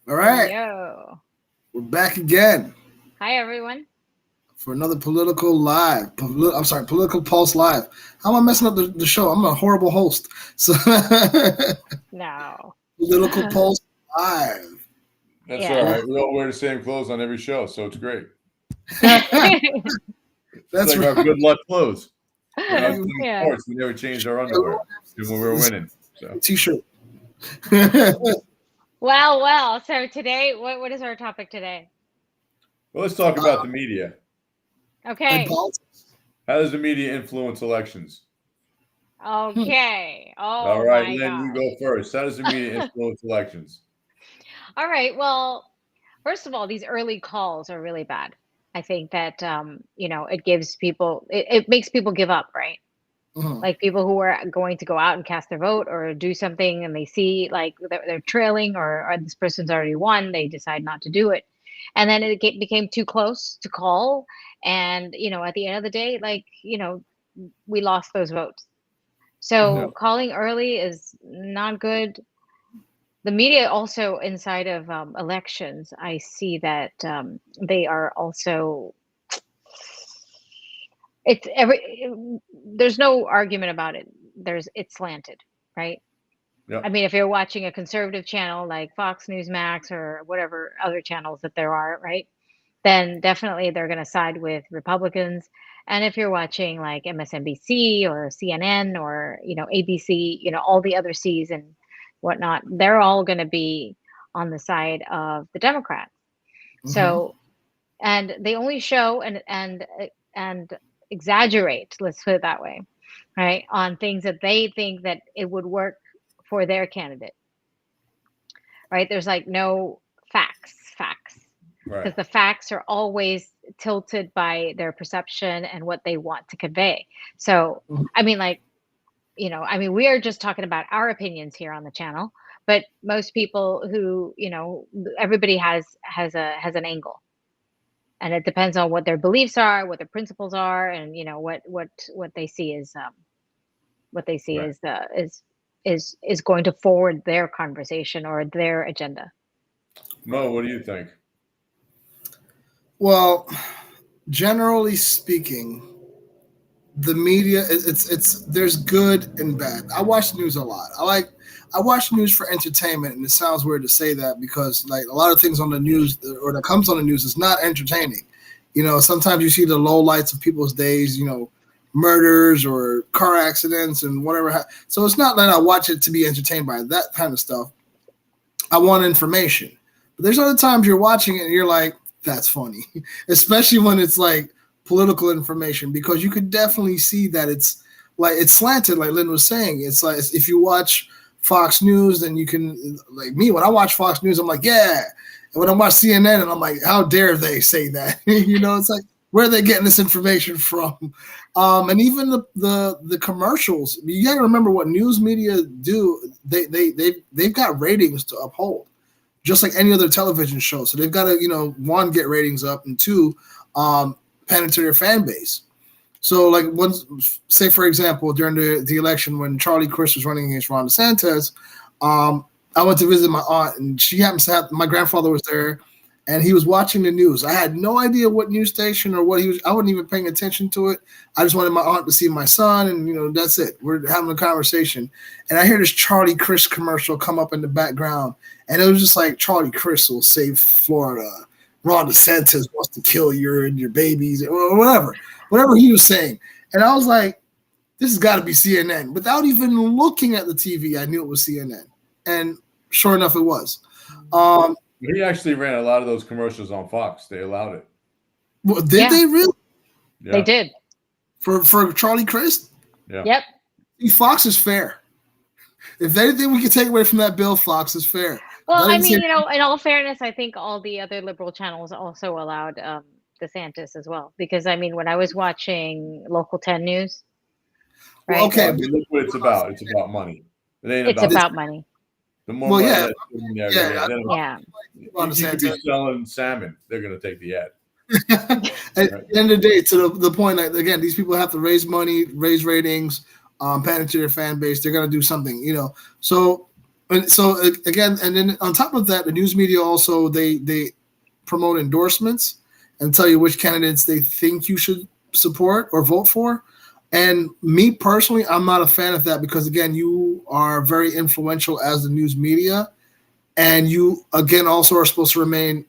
All right, Yo. we're back again Hi, everyone. for another political live. I'm sorry, political pulse live. How am I messing up the show? I'm a horrible host. So, No. political pulse live. That's all Yeah. Well, right. We all wear the same clothes on every show, so it's great. It's that's like our right. good luck clothes. When I was playing Yeah. sports, we never changed our underwear even when we were winning. So T-shirt. Well. So today, what is our topic today? well, let's talk about the media. And Okay. politics. How does the media influence elections? Okay. All Oh right, my Lynn, you gosh. go first. How does the media influence elections? All right. Well, first of all, these early calls are really bad. I think that it gives people it makes people give up, right? Mhm. Like people who are going to go out and cast their vote or do something and they see like they're trailing or this person's already won, they decide not to do it. And then became too close to call. And, at the end of the day, like, we lost those votes. Yeah. So calling early is not good. The media also inside of elections, I see that they are also, it's there's no argument about it. It's slanted, right? I Yep. mean, if you're watching a conservative channel like Fox News Max or whatever other channels that there are, right? Then definitely they're going to side with Republicans. And if you're watching like MSNBC or CNN or, ABC, all the other C's and whatnot, they're all going to be on the side of the Democrats. Mhm. So, and they only show and exaggerate, let's put it that way, right, on things that they think that it would work for their candidate, right? There's like no facts, Right. because the facts are always tilted by their perception and what they want to convey. So, Mhm. I mean, like, we are just talking about our opinions here on the channel, but most people who, everybody has an angle, and it depends on what their beliefs are, what their principles are, and what they see is what they see Right. is going to forward their conversation or their agenda. Mo, what do you think? Well, generally speaking, the media it's there's good and bad. I watch news a lot. I watch news for entertainment, and it sounds weird to say that because like a lot of things on the news or that comes on the news is not entertaining. Sometimes you see the low lights of people's days. Murders or car accidents and whatever. So it's not that I watch it to be entertained by that kind of stuff. I want information. But there's other times you're watching it and you're like, that's funny, especially when it's like political information because you could definitely see that it's slanted, like Lynn was saying. It's like if you watch Fox News, then you can like me when I watch Fox News, I'm like, yeah. And when I watch CNN, and I'm like, how dare they say that? It's like where are they getting this information from? And even the commercials. You got to remember what news media do. They've got ratings to uphold, just like any other television show. So they've got to one, get ratings up, and two, penetrate their fan base. So like say for example during the election when Charlie Crist was running against Ron DeSantis, um, I went to visit my aunt and she happens to have my grandfather was there and he was watching the news. I had no idea what news station or what he was. I wasn't even paying attention to it. I just wanted my aunt to see my son, and that's it. We're having a conversation, and I hear this Charlie Crist commercial come up in the background, and it was just like Charlie Crist will save Florida. Ron DeSantis wants to kill your babies or whatever he was saying, and I was like, this has got to be CNN. Without even looking at the TV, I knew it was CNN, and sure enough, it was. Um, He actually ran a lot of those commercials on Fox. They allowed it. well, did Yeah, they really they Yeah. did. for Charlie Crist? Yeah. Yep. See, Fox is fair. If anything we can take away from that bill, Fox is fair. Well, I I didn't see. mean, in all fairness, I think all the other liberal channels also allowed DeSantis as well. Because I mean, when I was watching Local 10 News, Well, right, Well, okay, I but mean, look what it's about. It's about money. It ain't it's about this, about money. the more well, money yeah, that's put in there, yeah. yeah. Then Yeah. Ron you could be DeSantis. selling salmon. They're going to take the ad. At Right. the end of the day, to the point that again, these people have to raise money, raise ratings, patent to their fan base. They're gonna do something. So And so again, and then on top of that, the news media also they promote endorsements and tell you which candidates they think you should support or vote for. And me personally, I'm not a fan of that because again, you are very influential as the news media, and you again also are supposed to remain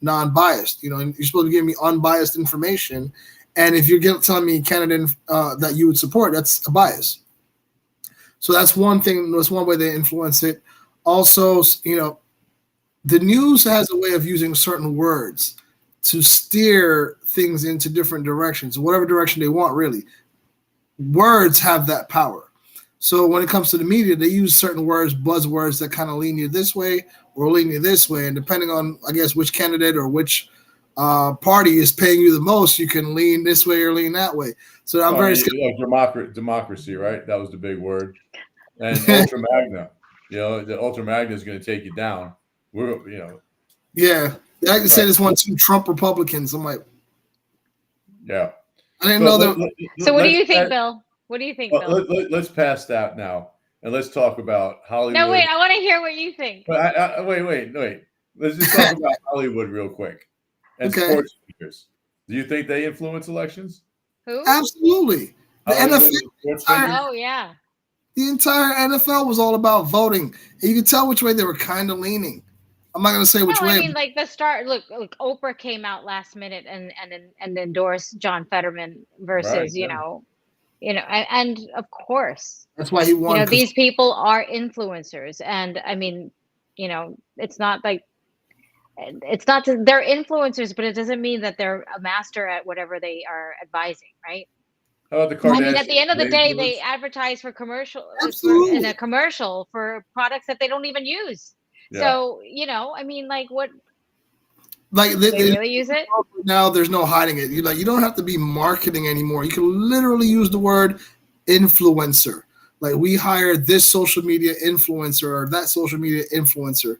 non-biased. You know, and you're supposed to give me unbiased information. And if you're telling me a candidate that you would support, that's a bias. So that's one thing. That's one way they influence it. Also, you know, the news has a way of using certain words to steer things into different directions, whatever direction they want, really. Words have that power. So when it comes to the media, they use certain words, buzzwords that kind of lean you this way or lean you this way. And depending on, I guess, which candidate or which party is paying you the most, you can lean this way or lean that way. So I'm very democracy, right? That was the big word. And ultra magna, you know, the ultra magna is going to take you down. We're, you know, yeah. I can say this one too. Trump Republicans. I'm like, yeah. I didn't know that. So what do you think, Bill? What do you think, Bill? Let's pass that now, and let's talk about Hollywood. No, wait. I want to hear what you think. But wait. Let's just talk about Hollywood real quick. And sports figures. Do you think they influence elections? Who? Absolutely. The NFL. Oh yeah. The entire NFL was all about voting. And you could tell which way they were kind of leaning. I'm not going to say which way. I mean, like the start. Look, Oprah came out last minute and endorsed John Fetterman versus Right, you know, and of course that's why he won. You know, these people are influencers, and I mean, you know, it's not they're influencers, but it doesn't mean that they're a master at whatever they are advising, right? How about the Kardashians? I mean, at the end of the day, they advertise for in a commercial for products that they don't even use. Yeah. So, you know, I mean, like what? Like they really use it? Now there's no hiding it. You don't have to be marketing anymore. You can literally use the word influencer. Like we hired this social media influencer or that social media influencer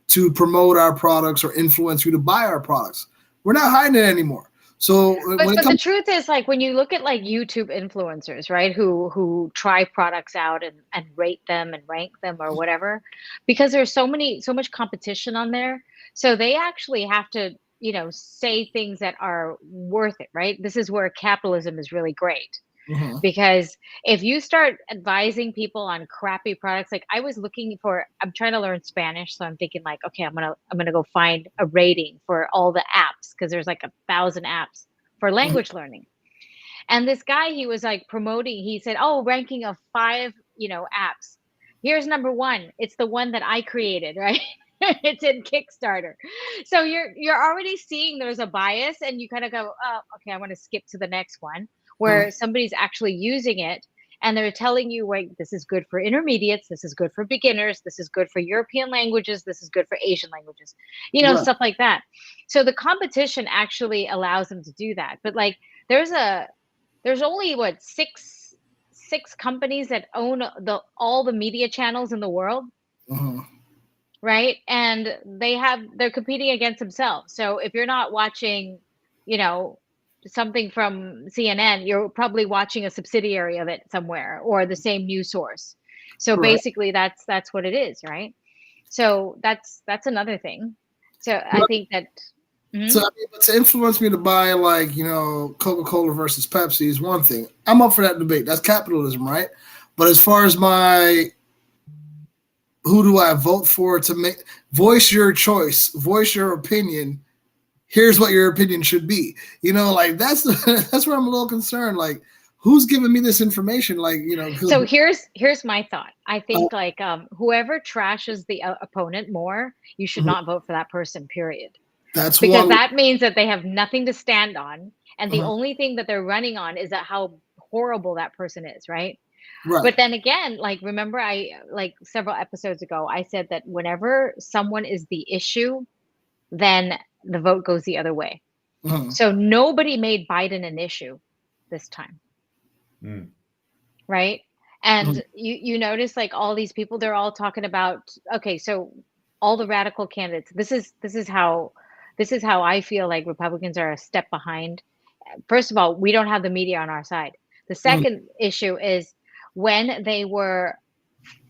to promote our products or influence you to buy our products. We're not hiding it anymore. So, but the truth is, like when you look at like YouTube influencers, right, who try products out and rate them and rank them or whatever, because there's so much competition on there, so they actually have to, you know, say things that are worth it, right? This is where capitalism is really great. Mm-hmm. Because if you start advising people on crappy products, like I'm trying to learn Spanish. So I'm thinking like, okay, I'm going to go find a rating for all the apps. Cause there's like 1,000 apps for language mm-hmm. learning. And this guy, he was like promoting, he said, oh, ranking of 5, you know, apps. Here's number 1. It's the one that I created, right? It's in Kickstarter. So you're already seeing there's a bias and you kind of go, oh, okay, I want to skip to the next one. Where somebody's actually using it and they're telling you, like, this is good for intermediates, this is good for beginners, this is good for European languages, this is good for Asian languages, you know, stuff like that. So the competition actually allows them to do that. But like, there's only six companies that own all the media channels in the world. Uh-huh. Right. And they're competing against themselves. So if you're not watching, you know, something from CNN, you're probably watching a subsidiary of it somewhere or the same news source. So right. Basically that's what it is, right? So that's another thing. So I think that So I mean, but to influence me to buy like, you know, Coca-Cola versus Pepsi is one thing. I'm up for that debate. That's capitalism, right? But as far as who do I vote for to voice your choice, voice your opinion, here's what your opinion should be. You know, like that's where I'm a little concerned. Like, who's giving me this information? Like, you know. So here's my thought. I think whoever trashes the opponent more, you should not vote for that person. Period. That's because that means that they have nothing to stand on, and the only thing that they're running on is how horrible that person is, right? Right. But then again, like remember, several episodes ago, I said that whenever someone is the issue, then the vote goes the other way. Mm-hmm. So nobody made Biden an issue this time. Mm. Right. And you notice like all these people, they're all talking about, okay, so all the radical candidates, this is how I feel like Republicans are a step behind. First of all, we don't have the media on our side. The second issue is when they were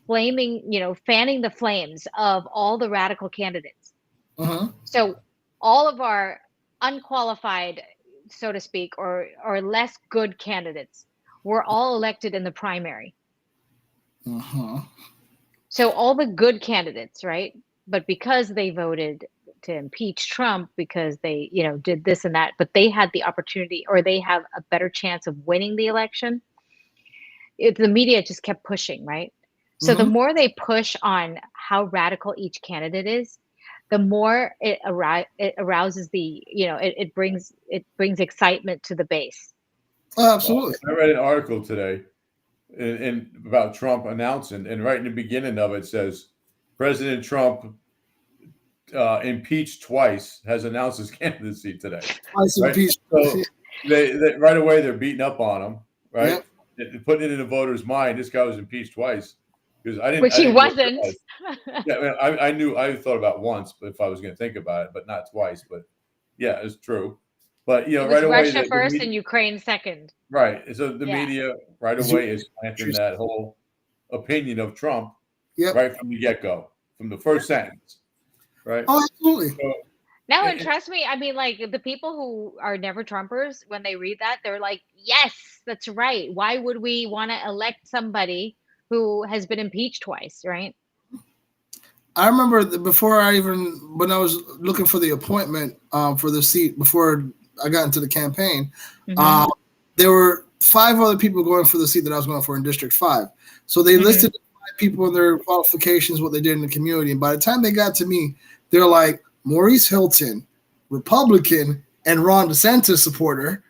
flaming, fanning the flames of all the radical candidates. Uh-huh. So all of our unqualified, so to speak, or less good candidates were all elected in the primary. Uh-huh. So all the good candidates, right? But because they voted to impeach Trump, because they, did this and that, but they had the opportunity, or they have a better chance of winning the election. The media just kept pushing, right? So the more they push on how radical each candidate is, the more it arouses the, it brings excitement to the base. Oh, absolutely. I read an article today about Trump announcing, and right in the beginning of it says, President Trump impeached twice, has announced his candidacy today. Twice Right? impeached. So they right away they're beating up on him, right? Yep. Putting it in the voter's mind, this guy was impeached twice, because I didn't. Which he wasn't. Yeah, I knew. I thought about once, but if I was going to think about it, but not twice. But yeah, it's true. But It was right away, Russia first and Ukraine second. Right. So the media right away is planting that whole opinion of Trump right from the get-go, from the first sentence. Right. Oh, absolutely. So, no, and trust me, I mean, like, the people who are never Trumpers, when they read that, they're like, yes, that's right. Why would we want to elect somebody who has been impeached twice, right? I remember when I was looking for the appointment for the seat before I got into the campaign, there were 5 other people going for the seat that I was going for in District 5. So they listed 5 people and their qualifications, what they did in the community. And by the time they got to me, they're like, Maurice Hilton, Republican, and Ron DeSantis supporter.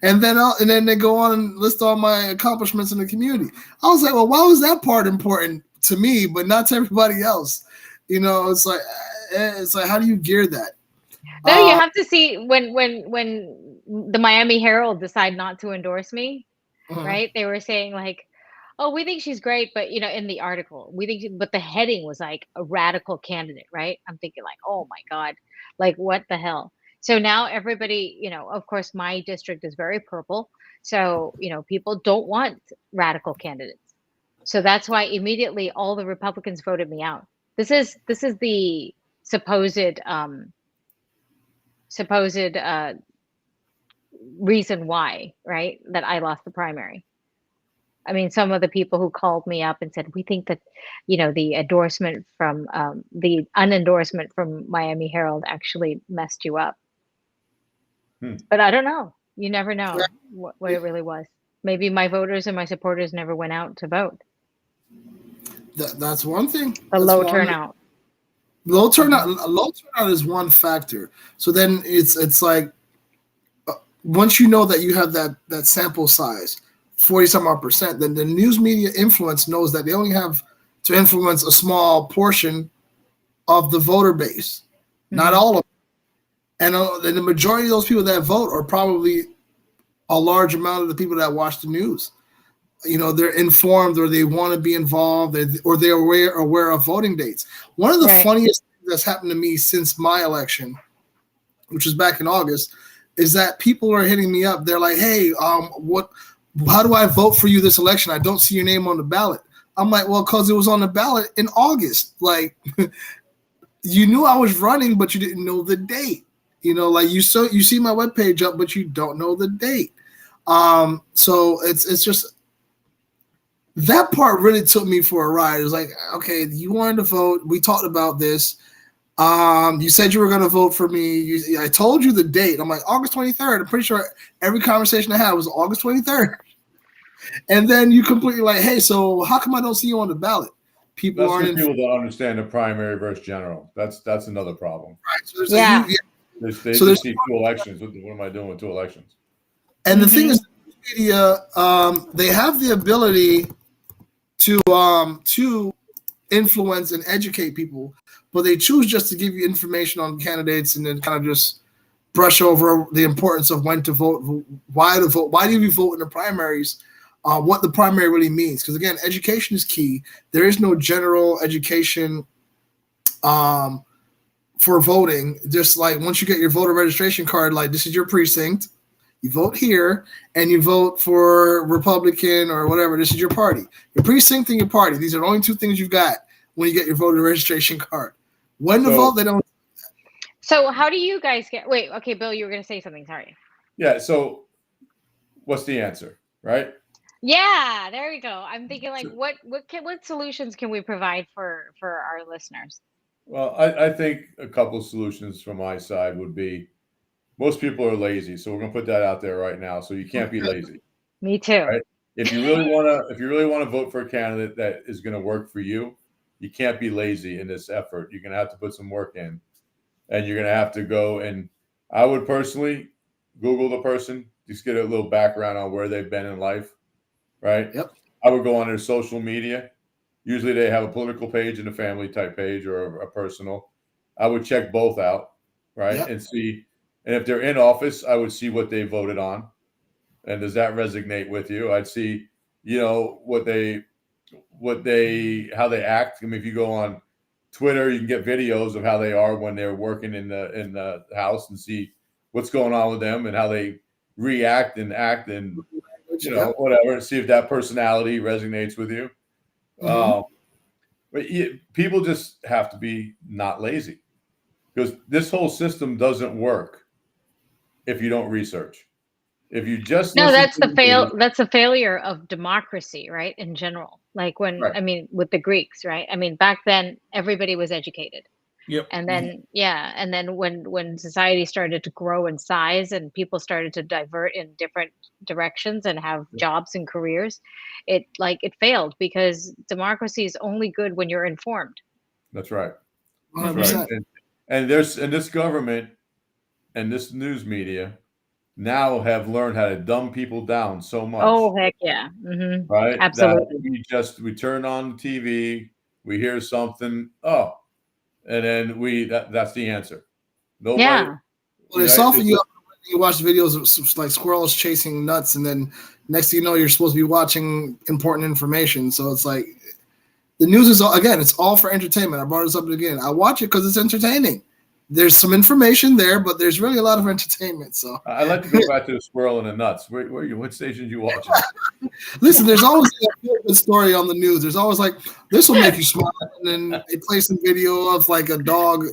and then they go on and list all my accomplishments in the community. I was like, well, why was that part important to me, but not to everybody else? It's like how do you gear that? No, you have to see when the Miami Herald decided not to endorse me, right? They were saying like, oh, we think she's great, but in the article, but the heading was like a radical candidate, right? I'm thinking like, oh my God, like what the hell? So now everybody, of course, my district is very purple. So, people don't want radical candidates. So that's why immediately all the Republicans voted me out. This is the supposed reason why, right? That I lost the primary. I mean, some of the people who called me up and said, we think that, the endorsement from the unendorsement from Miami Herald actually messed you up. But I don't know. You never know what it really was. Maybe my voters and my supporters never went out to vote. That's one thing. Low turnout. Low turnout is one factor. So then it's like once you know that you have that sample size, 40-some-odd%, then the news media influence knows that they only have to influence a small portion of the voter base, not all of them. And the majority of those people that vote are probably a large amount of the people that watch the news. They're informed, or they want to be involved, or they're aware of voting dates. One of the funniest things that's happened to me since my election, which was back in August, is that people are hitting me up. They're like, hey, how do I vote for you this election? I don't see your name on the ballot. I'm like, well, because it was on the ballot in August. Like, you knew I was running, but you didn't know the date. Like you see my webpage up, but you don't know the date. So it's just that part really took me for a ride. It was like, okay, you wanted to vote. We talked about this. You said you were going to vote for me. I told you the date. I'm like, August 23rd. I'm pretty sure every conversation I had was August 23rd. And then you completely like, hey, so how come I don't see you on the ballot? People don't understand the primary versus general. That's another problem. Right. So they just see 2 elections. What am I doing with 2 elections? And the thing is, the media, they have the ability to influence and educate people, but they choose just to give you information on candidates and then kind of just brush over the importance of when to vote, why to vote, why do you vote in the primaries, what the primary really means. Because again, education is key. There is no general education for voting. Just like once you get your voter registration card, like this is your precinct, You vote here, and you vote for Republican or whatever. This is your party, your precinct and your party. These are the only two things you've got when you get your voter registration card. When to vote, they don't. So how do you guys get? Wait, okay, Bill, you were going to say something. Sorry. Yeah. So what's the answer, right? Yeah, there we go. I'm thinking like, what solutions can we provide for our listeners? Well, I think a couple of solutions from my side would be most people are lazy, so we're gonna put that out there right now. So you can't be lazy, Me too. right? If you really want to vote for a candidate that is going to work for you, you can't be lazy in this effort. You're gonna have to put some work in, and you're gonna have to go and I would personally Google the person, just get a little background on where they've been in life, right? Yep. I would go on their social media. Usually they have a political page and a family type page or a personal. I would check both out, right? Yep. And see. And if they're in office, I would see what they voted on. And does that resonate with you? I'd see, how they act. I mean, if you go on Twitter, you can get videos of how they are when they're working in the house and see what's going on with them and how they react and act and whatever. See if that personality resonates with you. Mhm. But people just have to be not lazy because this whole system doesn't work if you don't research. If you just No, listen that's to the the news, that's a failure of democracy, right? In general. Like when, right? I mean, with the Greeks, right? I mean, back then everybody was educated. Yep. And then and then when society started to grow in size and people started to divert in different directions and have jobs and careers, it failed because democracy is only good when you're informed. That's right. That's 100%. right. And this government and this news media now have learned how to dumb people down so much, Oh, heck yeah. Hmm. right? That Absolutely. we turn on the TV, we hear something, and then that's the answer. Nobody, Yeah. Well, they right? soften you up when you watch videos of like squirrels chasing nuts, and then next thing you know, you're supposed to be watching important information. So it's like the news is again, it's all for entertainment. I brought this up again. I watch it because it's entertaining. There's some information there, but there's really a lot of entertainment. So I like to go back to the squirrel and the nuts. Where are you? What station are you watching? listen, there's always a good story on the news. There's always like this will make you smile, and then they play some video of like a dog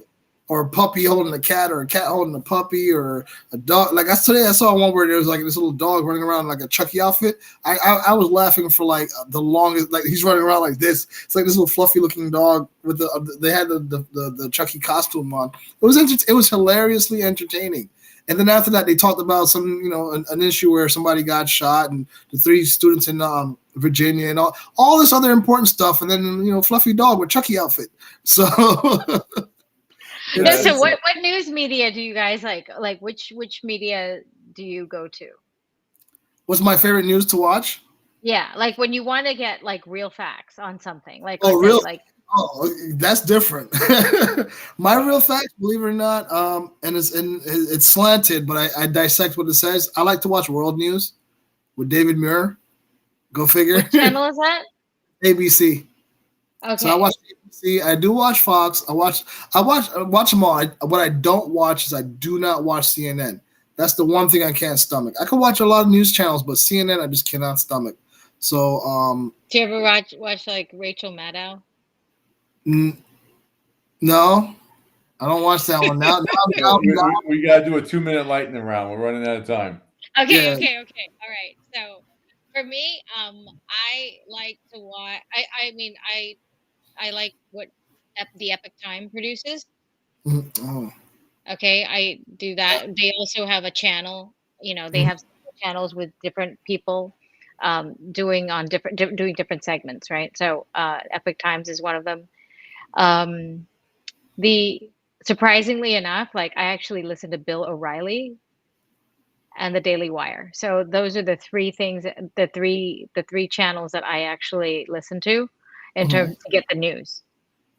or a puppy holding a cat, or a cat holding a puppy, or a dog. Like I saw one where there was like this little dog running around in like a Chucky outfit. I was laughing for like the longest. Like he's running around like this. It's like this little fluffy looking dog with they had the Chucky costume on. It was hilariously entertaining. And then after that, they talked about some, an issue where somebody got shot, and the 3 students in Virginia, and all this other important stuff. And then, fluffy dog with Chucky outfit. So, No, so what news media do you guys like? Like which media do you go to? What's my favorite news to watch? Yeah, like when you want to get like real facts on something. Like Oh, let's say, real? like Oh, that's different. My real facts, believe it or not, and it's slanted, but I dissect what it says. I like to watch World News with David Muir. Go figure. What channel is that? ABC. Okay. So I watch ABC. I do watch Fox. I watch them all. What I don't watch is I do not watch CNN. That's the one thing I can't stomach. I can watch a lot of news channels, but CNN I just cannot stomach. So do you ever watch like Rachel Maddow? No, I don't watch that one. Now we got to do a 2-minute lightning round. We're running out of time. Okay, Yeah. okay. All right. So for me, I like to watch. I like what the Epic Time produces. Oh. Okay, I do that. They also have a channel. They have channels with different people doing different segments, right? So Epic Times is one of them. The surprisingly enough, like I actually listen to Bill O'Reilly and the Daily Wire. So those are the 3 things, the three channels that I actually listen to in terms to get the news,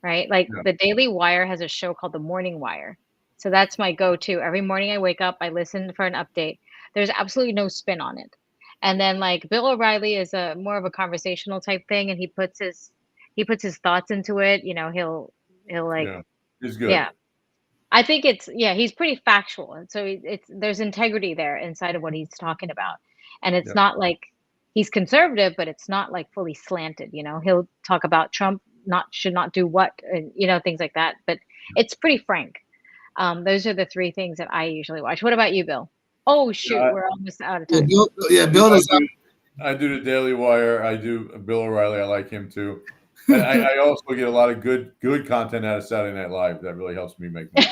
right? Like the Daily Wire has a show called The Morning Wire. So that's my go-to. Every morning I wake up, I listen for an update. There's absolutely no spin on it. And then like Bill O'Reilly is a more of a conversational type thing, and he puts his thoughts into it. He'll like It's good. yeah. I think he's pretty factual, and so there's integrity there inside of what he's talking about, and it's Yep. not like he's conservative, but it's not like fully slanted. He'll talk about Trump should not do what, and things like that. But it's pretty frank. Those are the three things that I usually watch. What about you, Bill? Oh shoot, we're almost out of time. Bill does. I do the Daily Wire. I do Bill O'Reilly. I like him too. And I also get a lot of good content out of Saturday Night Live that really helps me make money.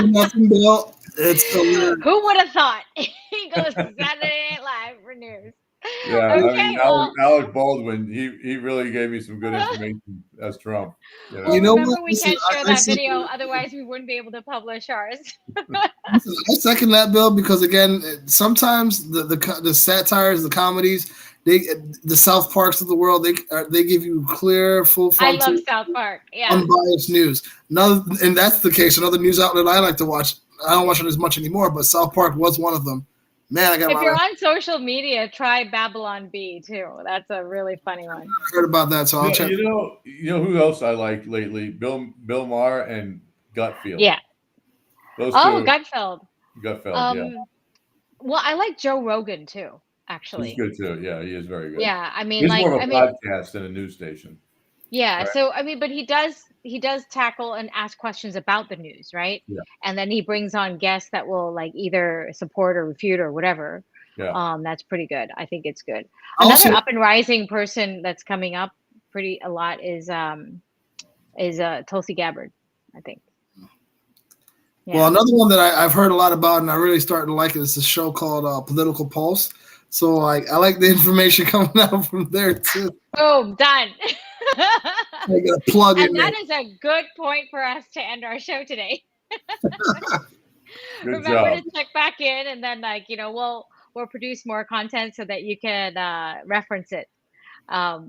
Nothing, Bill. It's hilarious. Who would have thought? He goes to Saturday Night Live for news. Yeah, Okay, I mean, Alec Baldwin, he really gave me some good information as Trump. Remember, we can't share that video, otherwise we wouldn't be able to publish ours. I second that, Bill, because again, sometimes the satires, the comedies, the South Parks of the world, they give you clear, full front. I love South Park. Yeah, unbiased news. And that's the case. Another news outlet I like to watch. I don't watch it as much anymore, but South Park was one of them. Man, if you're on social media, try Babylon Bee too. That's a really funny one. I heard about that, so I'll check. You know who else I like lately? Bill Maher and Gutfeld. Yeah. Those two. Gutfeld. Yeah. Well, I like Joe Rogan too. Actually, he's good too. Yeah, he is very good. Yeah, I mean, he's more of a podcast than a news station. Yeah. Right? So I mean, but he does tackle and ask questions about the news, right? Yeah. And then he brings on guests that will like either support or refute or whatever. Yeah. That's pretty good. I think it's good. Another up and rising person that's coming up a lot is Tulsi Gabbard, I think. Yeah. Well, another one that I've heard a lot about and I really started to like it is a show called Political Pulse. So I like the information coming out from there too. Boom, done. I got a plug in that is a good point for us to end our show today. Remember to check back in, and then we'll produce more content so that you can reference it.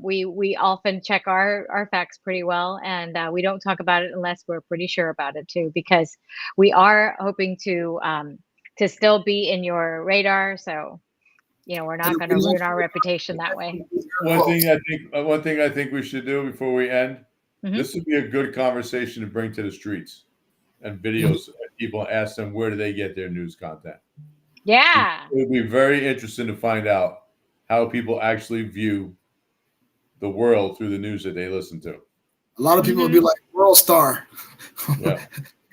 We often check our facts pretty well, and we don't talk about it unless we're pretty sure about it too, because we are hoping to still be in your radar. So we're not going to ruin our reputation that way. One thing I think we should do before we end, this would be a good conversation to bring to the streets and videos. People ask them, where do they get their news content? Yeah. It would be very interesting to find out how people actually view the world through the news that they listen to. A lot of people would be like, World Star. Yeah.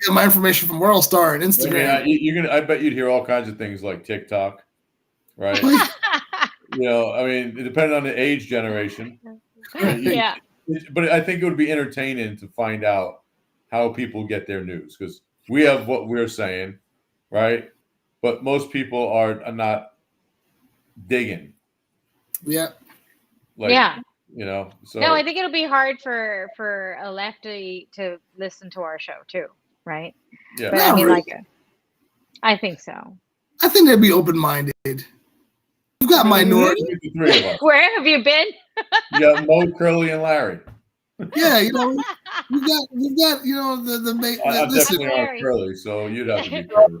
Get my information from World Star and Instagram. I mean, I bet you'd hear all kinds of things like TikTok. Right. I mean, depending on the age generation. Yeah. But I think it would be entertaining to find out how people get their news, because we have what we're saying, right? But most people are not digging. Yeah. So no, I think it'll be hard for a lefty to listen to our show too, right? Yeah. But I mean, I think so. I think they'd be open-minded. You've got minorities. Where have you been? You got Mo, Curly, and Larry. Yeah, you've got the I'm definitely on Curly, so you'd have to be Curly.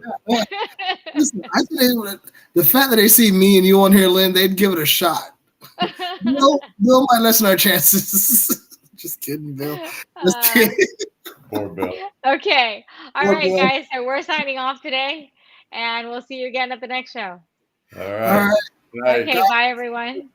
Listen, I think the fact that they see me and you on here, Lynn, they'd give it a shot. Bill might lessen our chances. Just kidding, Bill. Just kidding. Poor Bill. Okay. All right, guys. So we're signing off today, and we'll see you again at the next show. All right. Okay. Bye, everyone.